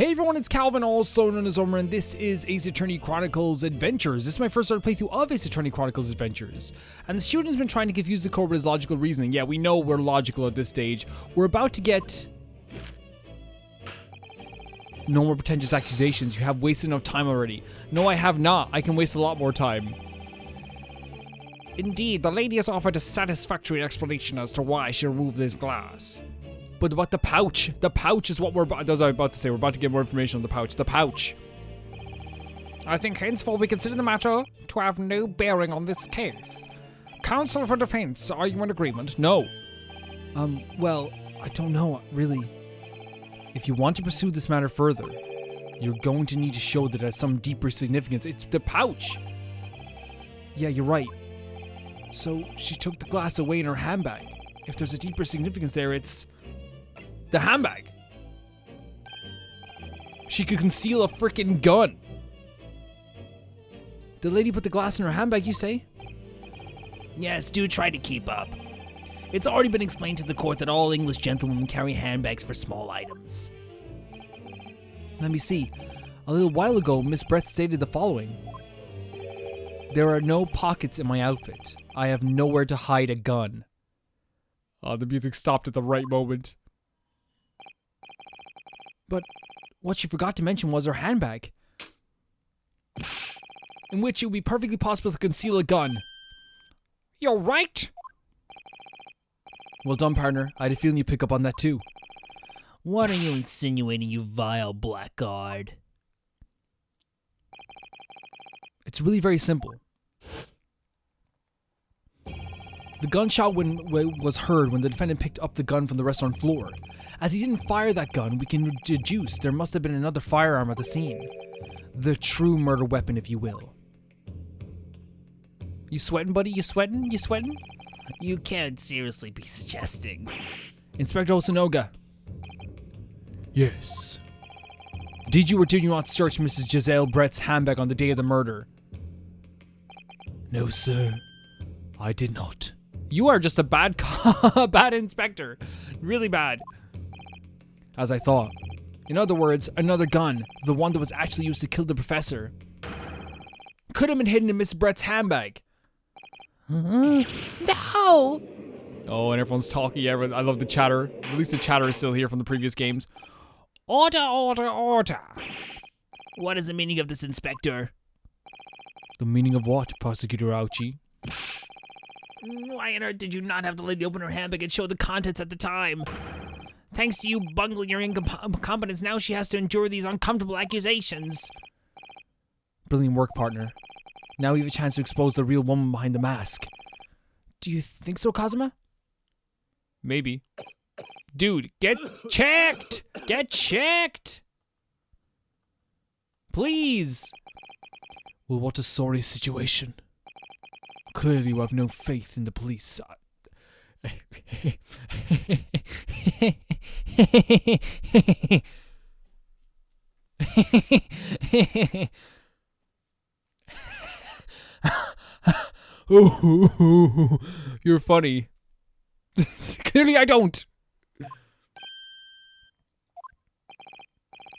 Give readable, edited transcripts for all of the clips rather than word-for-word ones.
Hey everyone, it's Calvin, also known as Omer, and this is Ace Attorney Chronicles Adventures. This is my first ever playthrough of Ace Attorney Chronicles Adventures. And the student's been trying to confuse the code with his logical reasoning. Yeah, we know we're logical at this stage. We're about to get... No more pretentious accusations. You have wasted enough time already. No, I have not. I can waste a lot more time. Indeed, the lady has offered a satisfactory explanation as to why she removed this glass. But what the pouch? The pouch is what we're about to say. We're about to get more information on the pouch. The pouch. I think henceforth we consider the matter to have no bearing on this case. Counsel for defense, are you in agreement? No. Well, I don't know, really. If you want to pursue this matter further, you're going to need to show that it has some deeper significance. It's the pouch. Yeah, you're right. So, she took the glass away in her handbag. If there's a deeper significance there, it's... the handbag. She could conceal a freaking gun. The lady put the glass in her handbag, you say? Yes, do try to keep up. It's already been explained to the court that all English gentlemen carry handbags for small items. Let me see. A little while ago, Miss Brett stated the following. There are no pockets in my outfit. I have nowhere to hide a gun. Oh, the music stopped at the right moment. But what she forgot to mention was her handbag, in which it would be perfectly possible to conceal a gun. You're right. Well done, partner. I had a feeling you'd pick up on that too. What are you insinuating, you vile blackguard? It's really very simple. The gunshot was heard when the defendant picked up the gun from the restaurant floor. As he didn't fire that gun, we can deduce there must have been another firearm at the scene. The true murder weapon, if you will. You sweating, buddy? You sweating? You sweating? You can't seriously be suggesting. Inspector Osanoga. Yes. Did you or did you not search Mrs. Giselle Brett's handbag on the day of the murder? No, sir. I did not. You are just a bad bad inspector. Really bad. As I thought. In other words, another gun. The one that was actually used to kill the professor. Could have been hidden in Miss Brett's handbag. No! Oh, and everyone's talking. Yeah, I love the chatter. At least the chatter is still here from the previous games. Order, order, order. What is the meaning of this, Inspector? The meaning of what, Prosecutor Ouchie? Why on earth did you not have the lady open her handbag and show the contents at the time? Thanks to you bungling your incompetence, now she has to endure these uncomfortable accusations. Brilliant work, partner. Now we have a chance to expose the real woman behind the mask. Do you think so, Kazuma? Maybe. Dude, get checked! Get checked! Please! Well, what a sorry situation. Clearly you have no faith in the police. Oh, you're funny. Clearly I don't.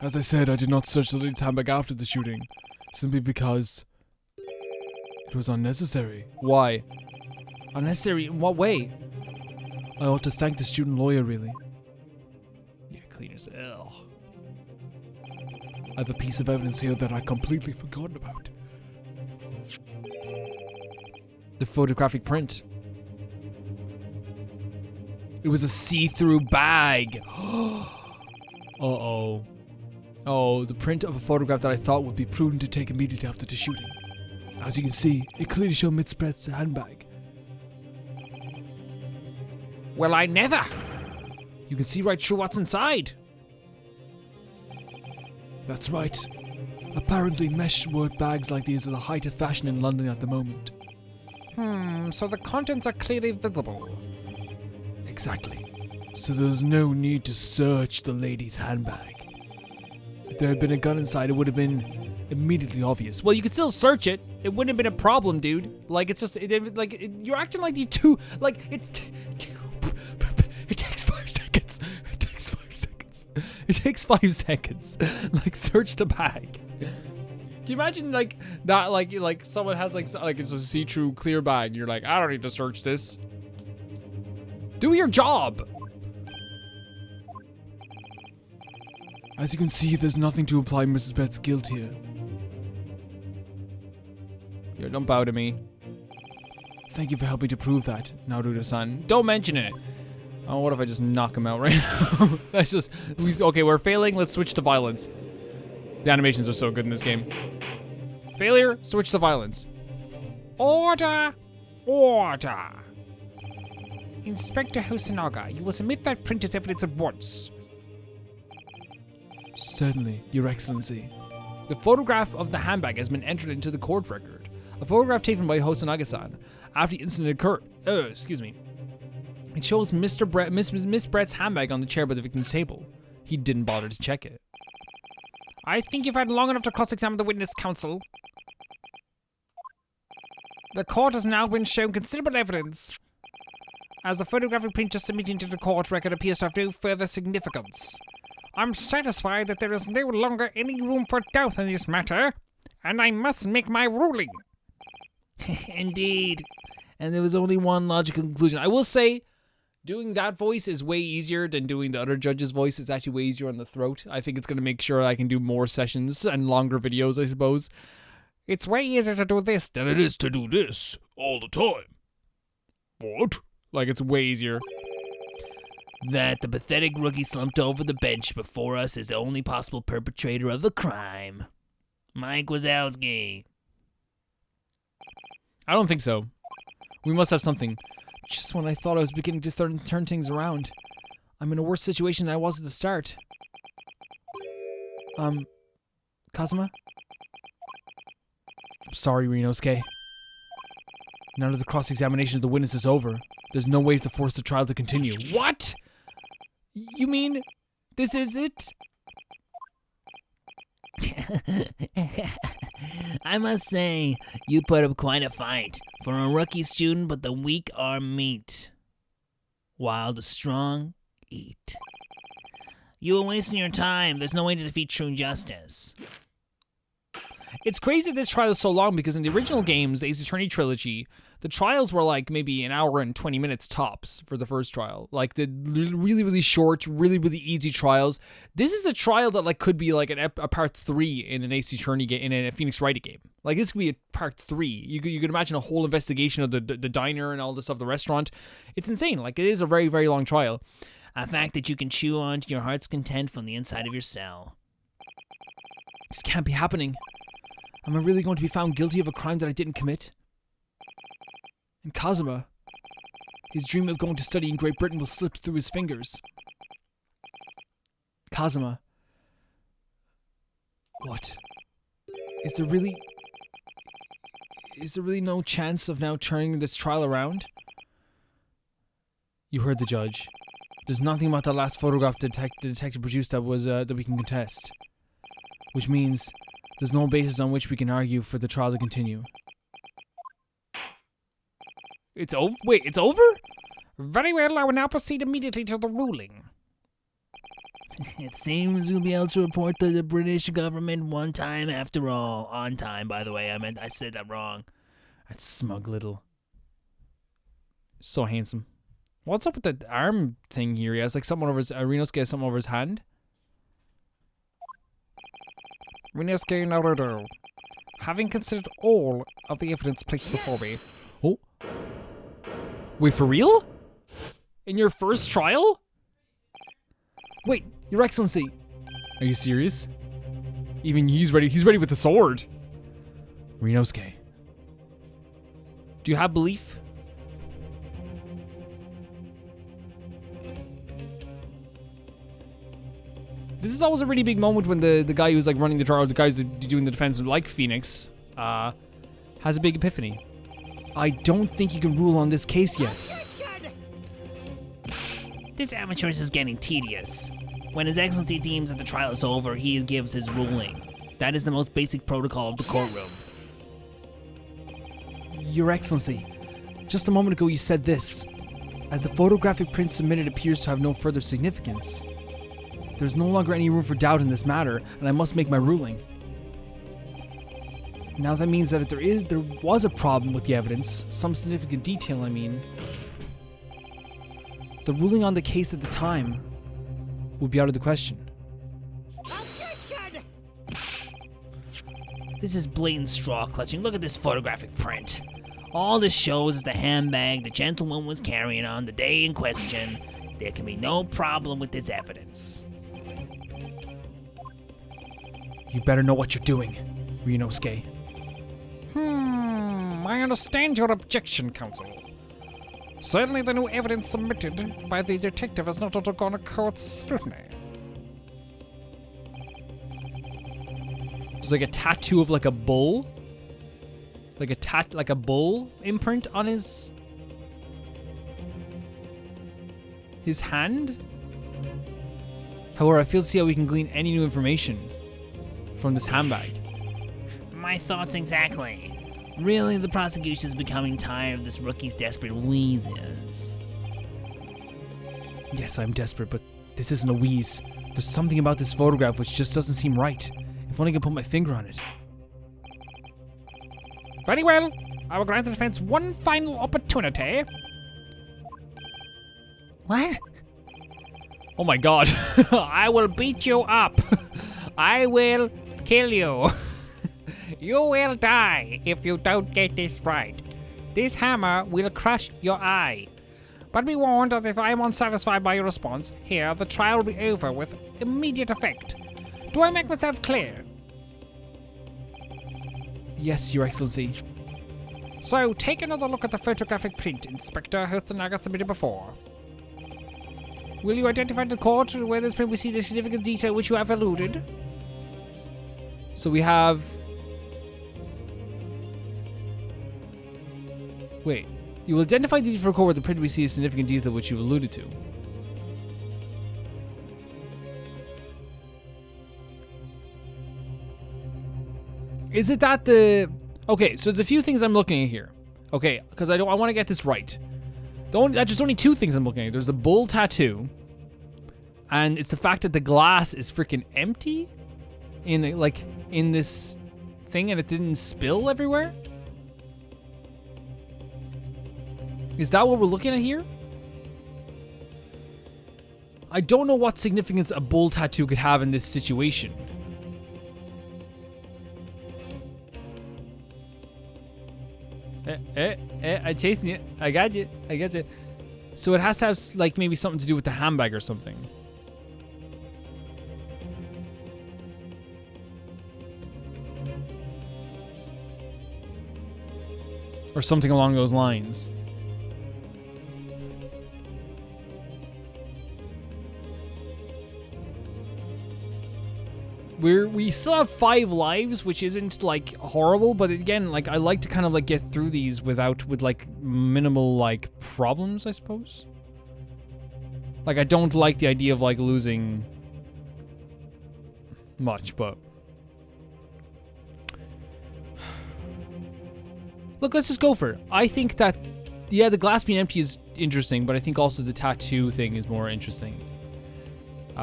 As I said, I did not search the lady's handbag after the shooting, simply because it was unnecessary. Why? Unnecessary in what way? I ought to thank the student lawyer, really. Yeah, clean as hell. I have a piece of evidence here that I completely forgotten about. The photographic print. It was a see-through bag. Uh-oh. Oh, the print of a photograph that I thought would be prudent to take immediately after the shooting. As you can see, it clearly showed Miss Brett's handbag. Well, I never! You can see right through what's inside. That's right. Apparently mesh-work bags like these are the height of fashion in London at the moment. So the contents are clearly visible. Exactly. So there's no need to search the lady's handbag. If there had been a gun inside, it would have been immediately obvious. Well, you could still search it. It wouldn't have been a problem, dude. Like, it's just, you're acting like you two, like, it takes 5 seconds. It takes 5 seconds. It takes 5 seconds. Like, search the bag. Can you imagine like that? Like someone has like it's a see-through clear bag. And you're like, I don't need to search this. Do your job. As you can see, there's nothing to imply Mrs. Betts' guilt here. Yo, don't bow to me. Thank you for helping to prove that, Naruto-san. Don't mention it. Oh, what if I just knock him out right now? That's just okay. We're failing. Let's switch to violence. The animations are so good in this game. Failure, switch to violence. Order! Order! Inspector Hosonaga, you will submit that print as evidence at once. Certainly, Your Excellency. The photograph of the handbag has been entered into the court record. A photograph taken by Hosonaga-san after the incident occurred. Excuse me. It shows Miss Brett's handbag on the chair by the victim's table. He didn't bother to check it. I think you've had long enough to cross-examine the witness, counsel. The court has now been shown considerable evidence, as the photographic print just submitted to the court record appears to have no further significance. I'm satisfied that there is no longer any room for doubt in this matter, and I must make my ruling. Indeed. And there was only one logical conclusion. I will say, doing that voice is way easier than doing the other judge's voice. It's actually way easier on the throat. I think it's going to make sure I can do more sessions and longer videos, I suppose. It's way easier to do this than it is to do this all the time. What? Like, it's way easier. That the pathetic rookie slumped over the bench before us is the only possible perpetrator of the crime. Mike Wazowski. I don't think so. We must have something. Just when I thought I was beginning to turn things around. I'm in a worse situation than I was at the start. Kazuma? I'm sorry, Rinosuke. Now that the cross-examination of the witness is over, there's no way to force the trial to continue. What? You mean this is it? I must say, you put up quite a fight for a rookie student, but the weak are meat, while the strong eat. You were wasting your time. There's no way to defeat true justice. It's crazy this trial is so long because in the original games, the Ace Attorney trilogy, the trials were like maybe an hour and 20 minutes tops for the first trial. Like the really, really short, really, really easy trials. This is a trial that like could be like a part 3 in an Ace Attorney game, in a Phoenix Wright game. Like this could be a part 3. You could imagine a whole investigation of the diner and all this stuff, the restaurant. It's insane. Like it is a very, very long trial. A fact that you can chew on to your heart's content from the inside of your cell. This can't be happening. Am I really going to be found guilty of a crime that I didn't commit? And Kazuma, his dream of going to study in Great Britain will slip through his fingers. Kazuma. What? Is there really no chance of now turning this trial around? You heard the judge. There's nothing about the last photograph the detective produced that was that we can contest. Which means there's no basis on which we can argue for the trial to continue. It's over? Wait, it's over? Very well, I will now proceed immediately to the ruling. It seems we'll be able to report to the British government one time after all. On time, by the way. I said that wrong. That smug little. So handsome. What's up with the arm thing here? He has like something over his... Rinosuke has something over his hand. Rinosuke Naruto, having considered all of the evidence placed before me. Oh. Wait, for real? In your first trial? Wait, Your Excellency. Are you serious? Even he's ready with the sword. Rinosuke. Do you have belief? This is always a really big moment when the guy who's like running the trial, the guys doing the defense, like Phoenix, has a big epiphany. I don't think you can rule on this case yet. This amateur's is getting tedious. When His Excellency deems that the trial is over, he gives his ruling. That is the most basic protocol of the courtroom. Your Excellency, just a moment ago you said this. As the photographic print submitted appears to have no further significance, There's no longer any room for doubt in this matter, and I must make my ruling. Now that means that if there was a problem with the evidence, some significant detail I mean, the ruling on the case at the time would be out of the question. Objection! This is blatant straw clutching. Look at this photographic print. All this shows is the handbag the gentleman was carrying on the day in question. There can be no problem with this evidence. You better know what you're doing, Ryunosuke. I understand your objection, counsel. Certainly the new evidence submitted by the detective has not undergone a court's scrutiny. There's like a tattoo of like a bull. Like a bull imprint on his hand. However, I fail to see how we can glean any new information from this handbag. My thoughts exactly. Really, the prosecution is becoming tired of this rookie's desperate wheezes. Yes, I'm desperate, but this isn't a wheeze. There's something about this photograph which just doesn't seem right. If only I can put my finger on it. Very well. I will grant the defense one final opportunity. What? Oh my god. I will beat you up. I will kill you. You will die if you don't get this right. This hammer will crush your eye. But be warned that if I am unsatisfied by your response, here the trial will be over with immediate effect. Do I make myself clear? Yes, Your Excellency. So take another look at the photographic print Inspector Hosonaga submitted before. Will you identify the court where this print we see the significant detail which you have alluded? So we have... Wait. You will identify the detail for court where the print we see a significant detail which you've alluded to. Is it that the... Okay, so there's a few things I'm looking at here. Okay, because I want to get this right. There's only two things I'm looking at. There's the bull tattoo, and it's the fact that the glass is freaking empty in this thing, and it didn't spill everywhere. Is that what we're looking at here? I don't know what significance a bull tattoo could have in this situation. I'm chasing you. I got you. So it has to have, like, maybe something to do with the handbag or something. Or something along those lines. We still have 5 lives, which isn't like horrible, but again, like I like to kind of like get through these with like minimal like problems, I suppose. Like I don't like the idea of like losing much, but look, let's just go for it. I think that yeah, the glass being empty is interesting, but I think also the tattoo thing is more interesting.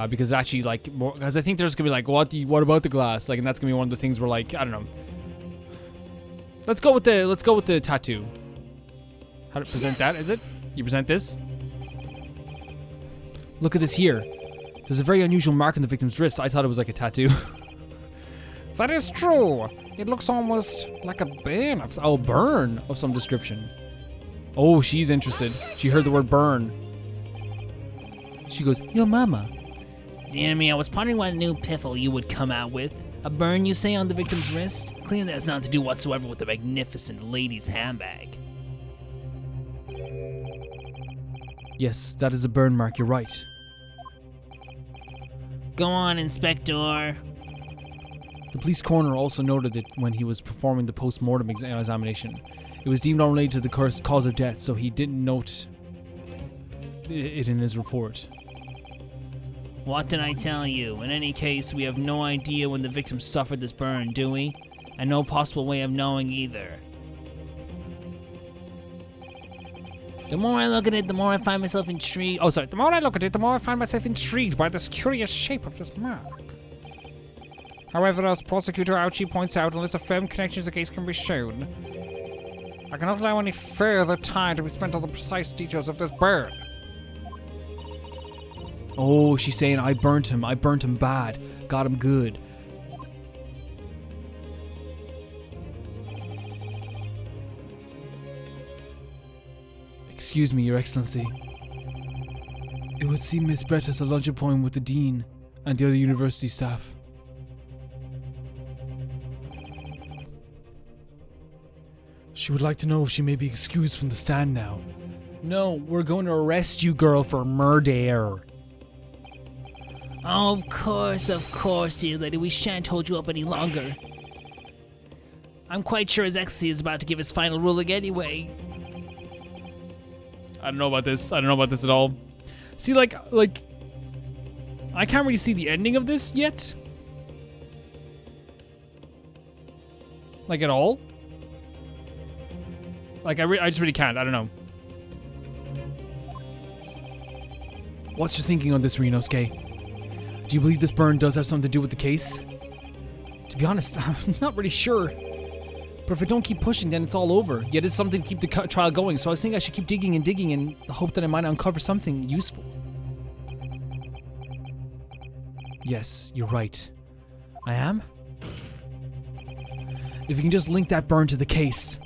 Because actually, like, because I think there's gonna be like, what about the glass? Like, and that's gonna be one of the things where, like, I don't know. Let's go with the tattoo. How to present that? Is it? You present this? Look at this here. There's a very unusual mark on the victim's wrist. I thought it was like a tattoo. That is true. It looks almost like a burn. Burn of some description. Oh, she's interested. She heard the word burn. She goes, "Yo, mama." Damn me, I was pondering what new piffle you would come out with. A burn, you say, on the victim's wrist? Clearly that has nothing to do whatsoever with the magnificent lady's handbag. Yes, that is a burn mark, you're right. Go on, Inspector. The police coroner also noted that when he was performing the post-mortem examination, it was deemed unrelated to the cause of death, so he didn't note it in his report. What did I tell you? In any case, we have no idea when the victim suffered this burn, do we? And no possible way of knowing either. The more I look at it, the more I find myself intrigued. Oh, sorry. The more I look at it, the more I find myself intrigued by this curious shape of this mark. However, as Prosecutor Ouchie points out, unless a firm connection to the case can be shown, I cannot allow any further time to be spent on the precise details of this burn. Oh, she's saying I burnt him bad. Got him good. Excuse me, Your Excellency. It would seem Miss Brett has a lunch appointment with the Dean and the other university staff. She would like to know if she may be excused from the stand now. No, we're going to arrest you, girl, for murder. Oh, of course, dear lady. We shan't hold you up any longer. I'm quite sure His Excellency is about to give his final ruling anyway. I don't know about this. I don't know about this at all. See, like, I can't really see the ending of this yet. Like, at all. Like, I just really can't. I don't know. What's your thinking on this, Rinosuke? Do you believe this burn does have something to do with the case? To be honest, I'm not really sure. But if I don't keep pushing, then it's all over. Yet it's something to keep the trial going, so I was thinking I should keep digging and digging in the hope that I might uncover something useful. Yes, you're right. I am? If you can just link that burn to the case,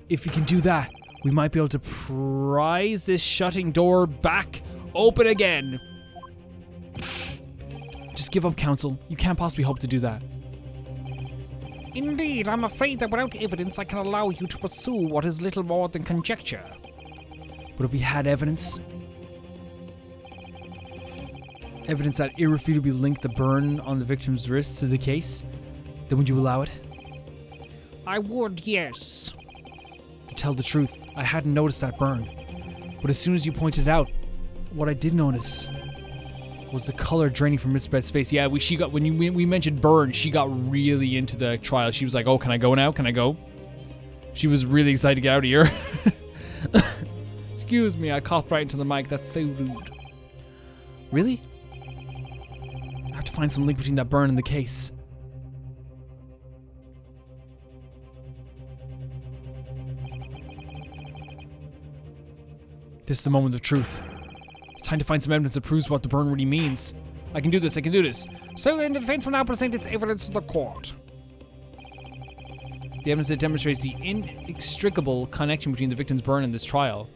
if you can do that, we might be able to prise this shutting door back open again. Just give up, Counsel. You can't possibly hope to do that. Indeed, I'm afraid that without evidence I can allow you to pursue what is little more than conjecture. But if we had evidence that irrefutably linked the burn on the victim's wrists to the case, then would you allow it? I would, yes. To tell the truth, I hadn't noticed that burn. But as soon as you pointed it out, what I did notice was the color draining from Miss Brett's face. Yeah, when we mentioned burn, she got really into the trial. She was like, "Oh, can I go now? Can I go?" She was really excited to get out of here. Excuse me, I coughed right into the mic. That's so rude. Really? I have to find some link between that burn and the case. This is the moment of truth. It's time to find some evidence that proves what the burn really means. I can do this, I can do this. So then the defense will now present its evidence to the court. The evidence that demonstrates the inextricable connection between the victim's burn and this trial.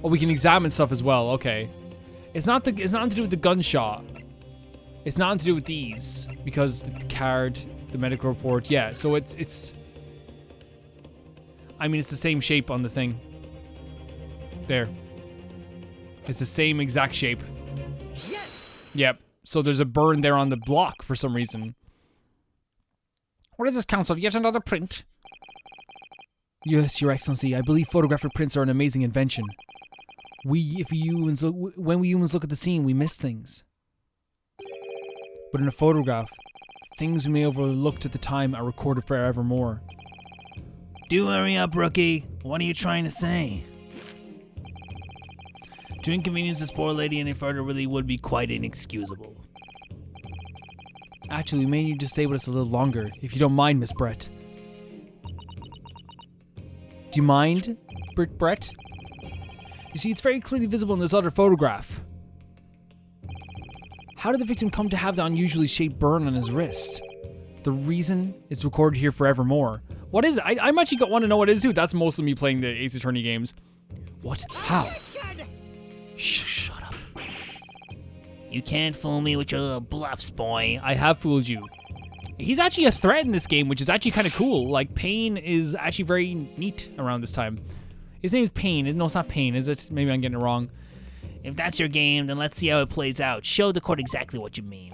Oh, we can examine stuff as well, okay. It's not to do with the gunshot. It's not to do with these. Because the card, the medical report, yeah, so it's I mean, it's the same shape on the thing. There. It's the same exact shape. Yes! Yep. So there's a burn there on the block for some reason. What is this, Counsel? Yet another print? Yes, Your Excellency. I believe photographic prints are an amazing invention. When we humans look at the scene, we miss things. But in a photograph, things we may have overlooked at the time are recorded forevermore. Do hurry up, rookie. What are you trying to say? To inconvenience this poor lady any further really would be quite inexcusable. Actually, we may need to stay with us a little longer, if you don't mind, Miss Brett. Do you mind, Brett? You see, it's very clearly visible in this other photograph. How did the victim come to have the unusually shaped burn on his wrist? The reason it's recorded here forevermore. What is it? I'm actually want to know what it is too. That's most of me playing the Ace Attorney games. What? How? Shut up. You can't fool me with your little bluffs, boy. I have fooled you. He's actually a threat in this game, which is actually kind of cool. Like, Payne is actually very neat around this time. His name is Payne. No, it's not Payne, is it? Maybe I'm getting it wrong. If that's your game, then let's see how it plays out. Show the court exactly what you mean.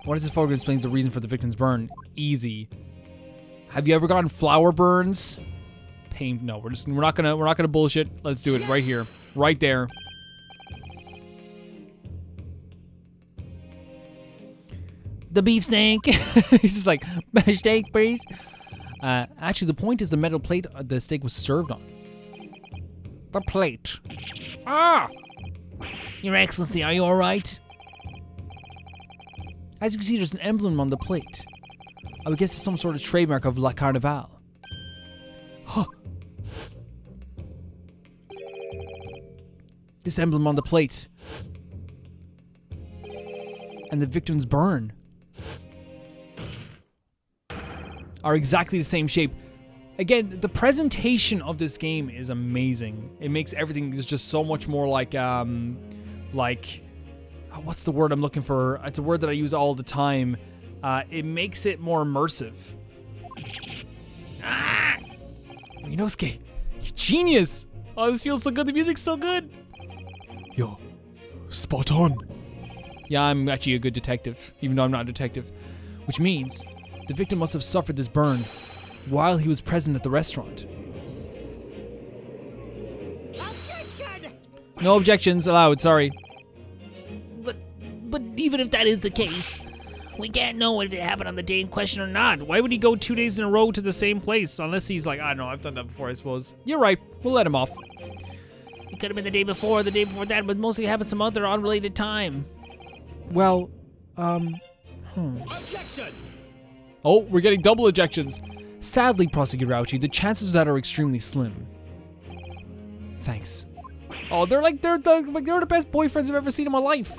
What is this photograph explains the reason for the victim's burn? Easy. Have you ever gotten flower burns? Pain. No, we're not gonna bullshit. Let's do it right here, right there. The beefsteak. He's just like, steak, please. Actually, the point is the metal plate the steak was served on. The plate. Ah! Your Excellency, are you alright? As you can see, there's an emblem on the plate. I would guess it's some sort of trademark of La Carnival. Huh. This emblem on the plate. And the victim's burn are exactly the same shape. Again, the presentation of this game is amazing. It makes everything just so much more like what's the word I'm looking for? It's a word that I use all the time. It makes it more immersive. Ah! Inosuke, you genius! Oh, this feels so good. The music's so good. Yo, spot on. Yeah, I'm actually a good detective, even though I'm not a detective. Which means the victim must have suffered this burn while he was present at the restaurant. Objection! No objections allowed, sorry. But even if that is the case, we can't know if it happened on the day in question or not. Why would he go 2 days in a row to the same place? Unless he's like, I don't know, I've done that before, I suppose. You're right, we'll let him off. It could have been the day before, or the day before that, but mostly happened some other unrelated time. Well, Objection! Oh, we're getting double ejections. Sadly, Prosecutor Ouchie, the chances of that are extremely slim. Thanks. Oh, they're the best boyfriends I've ever seen in my life.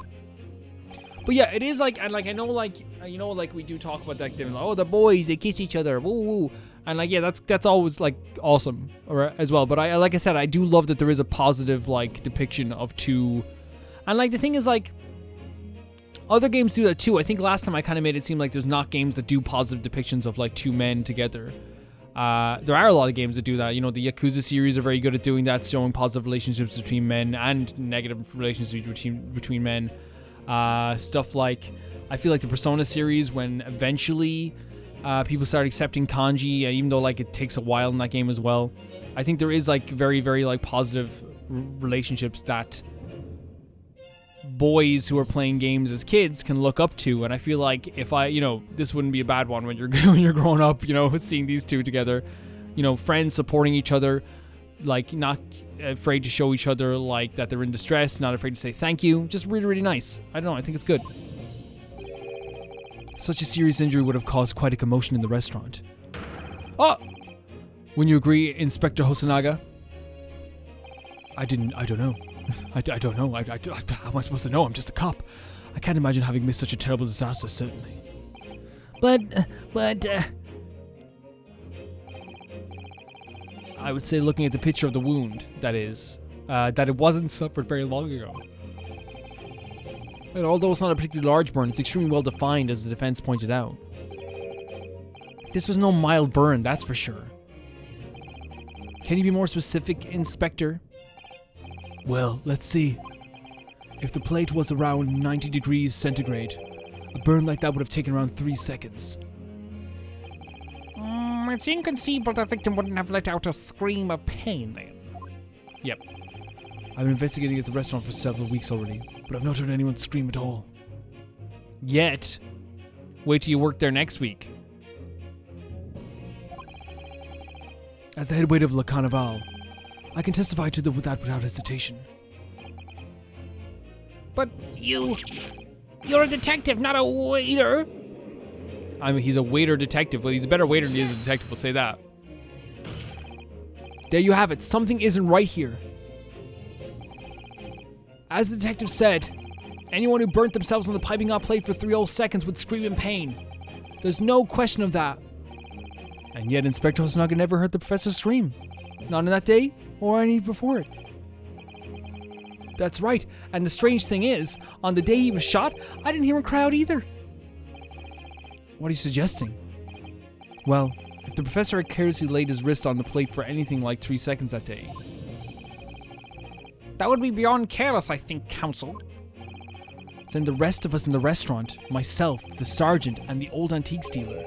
But yeah, it is like, and like I know, like you know, like we do talk about that. They're like, oh, the boys, they kiss each other, woo woo, and like yeah, that's always like awesome, or as well. But I like I said, I do love that there is a positive like depiction of two, and like the thing is like. Other games do that too. I think last time I kind of made it seem like there's not games that do positive depictions of like two men together. There are a lot of games that do that. You know, the Yakuza series are very good at doing that, showing positive relationships between men and negative relationships between men. Stuff like, I feel like the Persona series, when eventually people start accepting kanji, even though like it takes a while in that game as well. I think there is like very, very like positive relationships that boys who are playing games as kids can look up to, and I feel like if this wouldn't be a bad one when you're growing up, seeing these two together, friends supporting each other, like not afraid to show each other like that they're in distress, not afraid to say thank you, just really, really nice. I don't know, I think it's good. Such a serious injury would have caused quite a commotion in the restaurant. Oh! When you agree, Inspector Hosonaga? I don't know. I don't know. How am I supposed to know? I'm just a cop. I can't imagine having missed such a terrible disaster, certainly. But I would say, looking at the picture of the wound, that it wasn't suffered very long ago. And although it's not a particularly large burn, it's extremely well defined, as the defense pointed out. This was no mild burn, that's for sure. Can you be more specific, Inspector? Well, let's see. If the plate was around 90 degrees centigrade, a burn like that would have taken around 3 seconds. It's inconceivable the victim wouldn't have let out a scream of pain then. Yep. I've been investigating at the restaurant for several weeks already, but I've not heard anyone scream at all. Yet. Wait till you work there next week. As the head waiter of Le Carnival, I can testify to that without hesitation. But you're a detective, not a waiter. I mean, he's a waiter detective. Well, he's a better waiter than he is a detective, we'll say that. There you have it. Something isn't right here. As the detective said, anyone who burnt themselves on the piping hot plate for 3 whole seconds would scream in pain. There's no question of that. And yet Inspector Hosonaga never heard the professor scream. Not on that day, or any before it. That's right, and the strange thing is, on the day he was shot, I didn't hear him cry out either. What are you suggesting? Well, if the professor had carelessly laid his wrist on the plate for anything like 3 seconds that day. That would be beyond careless, I think, counsel. Then the rest of us in the restaurant, myself, the sergeant, and the old antiques dealer,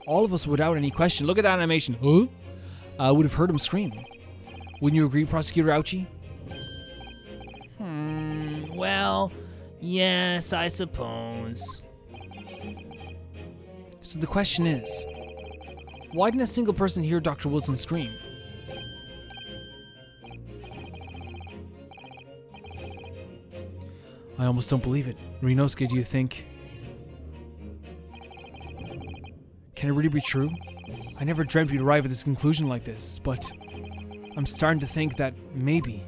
all of us without any question, look at that animation, would have heard him scream. Wouldn't you agree, Prosecutor Ouchie? Well, yes, I suppose. So the question is, Why didn't a single person hear Dr. Wilson scream? I almost don't believe it. Rinosuke, do you think... Can it really be true? I never dreamt we'd arrive at this conclusion like this, but I'm starting to think that maybe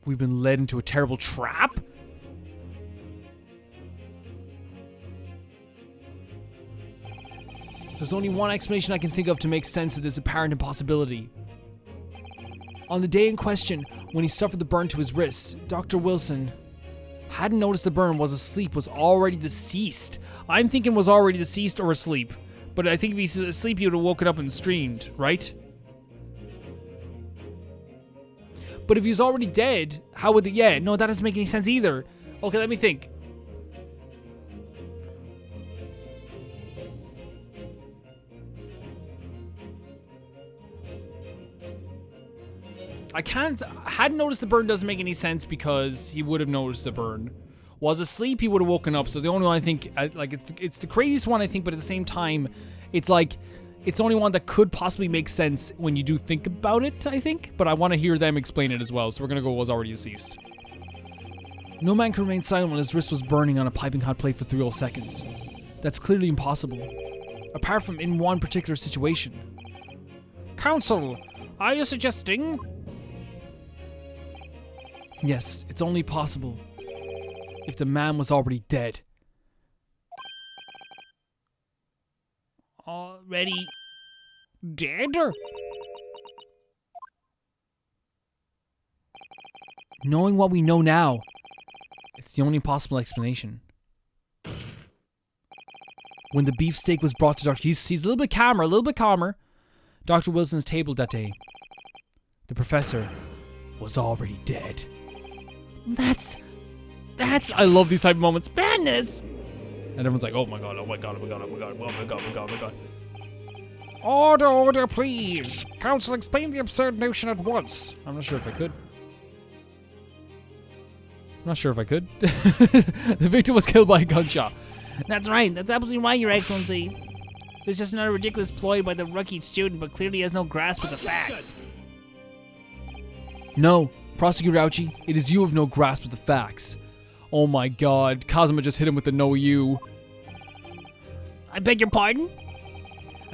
we've been led into a terrible trap? There's only one explanation I can think of to make sense of this apparent impossibility. On the day in question, when he suffered the burn to his wrist, Dr. Wilson hadn't noticed the burn, was asleep, was already deceased. I'm thinking was already deceased or asleep. But I think if he's asleep, he would have woken up and streamed, right? But if he's already dead, how would yeah, no, that doesn't make any sense either. Okay, let me think. Hadn't noticed the burn doesn't make any sense because he would have noticed the burn. Was asleep, he would have woken up. So the only one I think, like, it's the craziest one I think, but at the same time, it's like, it's the only one that could possibly make sense when you do think about it, I think. But I want to hear them explain it as well, so we're gonna go was already deceased. No man can remain silent when his wrist was burning on a piping hot plate for 3 whole seconds. That's clearly impossible. Apart from in one particular situation. Counsel, are you suggesting... Yes, it's only possible if the man was already dead. Already dead? Knowing what we know now, it's the only possible explanation. When the beefsteak was brought to Dr. He's a little bit calmer. Dr. Wilson's table that day. The professor was already dead. That's I love these type of moments. Madness! And everyone's like, oh my god, oh my god, oh my god, oh my god, oh my god, oh my god, oh my god. Order, please. Counsel, explain the absurd notion at once. I'm not sure if I could. The victim was killed by a gunshot. That's right. That's absolutely right, Your Excellency. It's just another ridiculous ploy by the rookie student, but clearly has no grasp of the facts. No, Prosecutor Ouchie, it is you who have no grasp of the facts. Oh my god, Kazuma just hit him with the no you. I beg your pardon?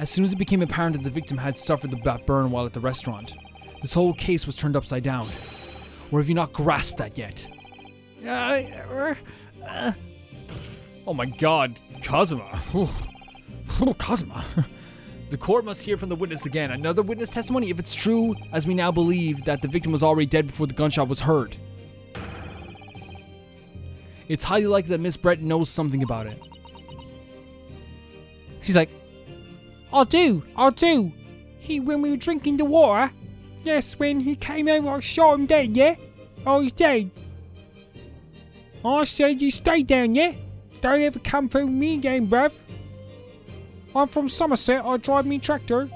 As soon as it became apparent that the victim had suffered the burn while at the restaurant, this whole case was turned upside down. Or have you not grasped that yet? Oh my god, Kazuma. Kazuma. The court must hear from the witness again. Another witness testimony if it's true, as we now believe that the victim was already dead before the gunshot was heard. It's highly likely that Miss Brett knows something about it. She's like, I'll do. When we were drinking the water, yes, when he came over, I shot him dead, yeah? Oh, he's dead. I said you stay down, yeah? Don't ever come through me again, bruv. I'm from Somerset, I drive me tractor.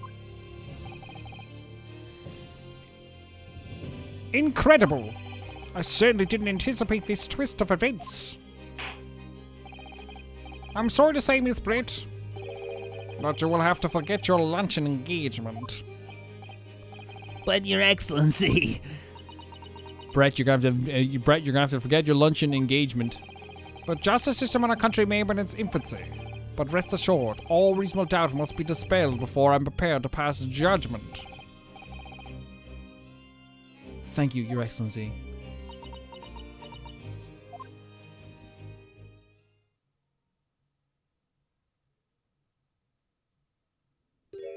Incredible. I certainly didn't anticipate this twist of events. I'm sorry to say, Miss Brett, but you will have to forget your luncheon engagement. But Your Excellency... Brett, you're gonna have to forget your luncheon engagement. The justice system in our country may be in its infancy, but rest assured, all reasonable doubt must be dispelled before I'm prepared to pass judgment. Thank you, Your Excellency.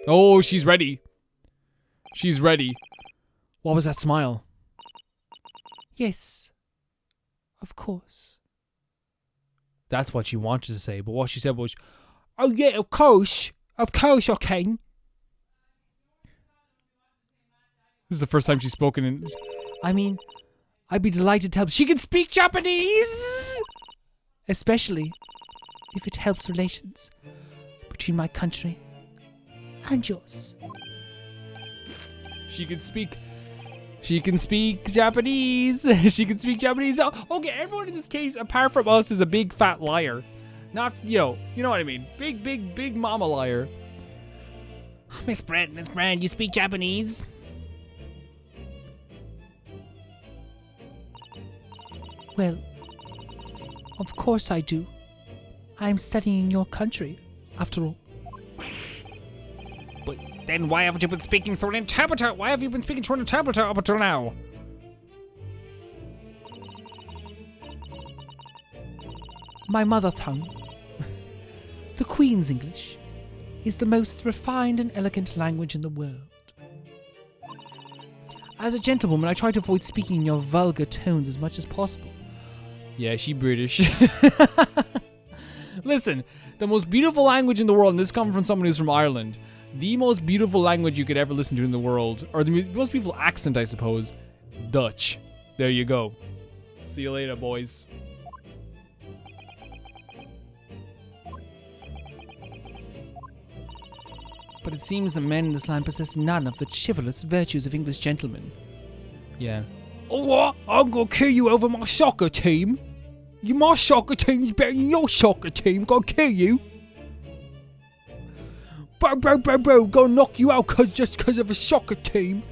Oh, she's ready. She's ready. What was that smile? Yes, of course. That's what she wanted to say, but what she said was, oh yeah, of course I can. This is the first time she's spoken in... I mean, I'd be delighted to help. She can speak Japanese! Especially if it helps relations between my country and yours. She can speak Japanese. She can speak Japanese. Oh, okay, everyone in this case, apart from us, is a big fat liar. Not, you know what I mean. Big mama liar. Miss Brent, you speak Japanese? Well, of course I do. I'm studying your country, after all. But then why haven't you been speaking through an interpreter? Why have you been speaking through an interpreter up until now? My mother tongue, the Queen's English, is the most refined and elegant language in the world. As a gentlewoman, I try to avoid speaking in your vulgar tones as much as possible. Yeah, she British. Listen, the most beautiful language in the world, and this comes from someone who's from Ireland, the most beautiful language you could ever listen to in the world, or the most beautiful accent, I suppose, Dutch. There you go. See you later, boys. But it seems the men in this land possess none of the chivalrous virtues of English gentlemen. Yeah. Alright, I'm gonna kill you over my soccer team. My soccer team's better than your soccer team. Gonna kill you. Bro, gonna knock you out just cause of a soccer team.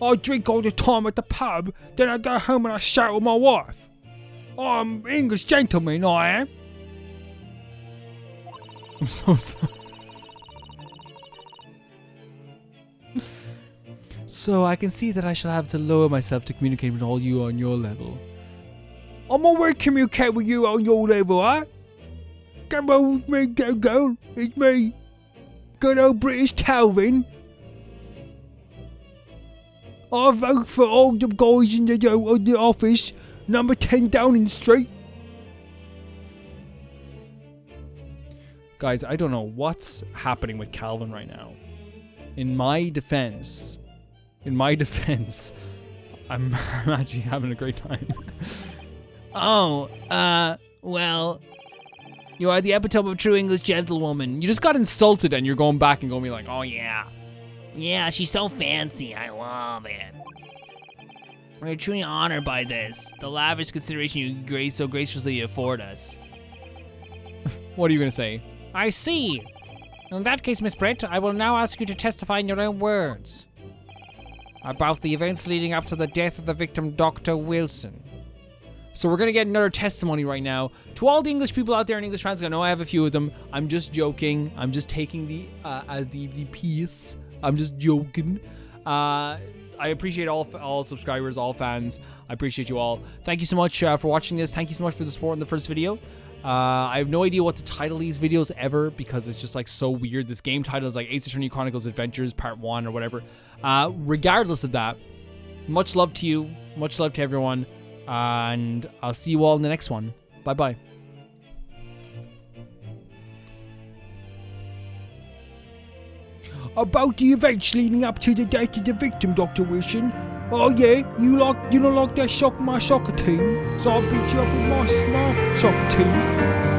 I drink all the time at the pub, then I go home and I shout with my wife. I'm English gentleman, I am. I'm so sorry. So I can see that I shall have to lower myself to communicate with all you on your level. I'm already communicate with you on your level, huh? Come on with me, go. It's me. Good old British Calvin. I vote for all the guys in the office, number 10 Downing Street. Guys, I don't know what's happening with Calvin right now. In my defense, I'm actually having a great time. Well, you are the epitome of a true English gentlewoman. You just got insulted and you're going back and going to be like, oh yeah. Yeah, she's so fancy. I love it. We're truly honored by this. The lavish consideration you so graciously afford us. What are you going to say? I see. In that case, Miss Brett, I will now ask you to testify in your own words about the events leading up to the death of the victim, Dr. Wilson. So we're going to get another testimony right now. To all the English people out there and English fans, I know I have a few of them. I'm just joking. I'm just taking the piece. I'm just joking. I appreciate all subscribers, all fans. I appreciate you all. Thank you so much for watching this. Thank you so much for the support in the first video. I have no idea what to title these videos ever because it's just like so weird. This game title is like Ace Attorney Chronicles Adventures Part 1 or whatever. Regardless of that, much love to you. Much love to everyone. And I'll see you all in the next one. Bye-bye. About the events leading up to the death of the victim, Dr. Wilson. Oh yeah, you don't like that my soccer team, so I'll beat you up with my soccer team.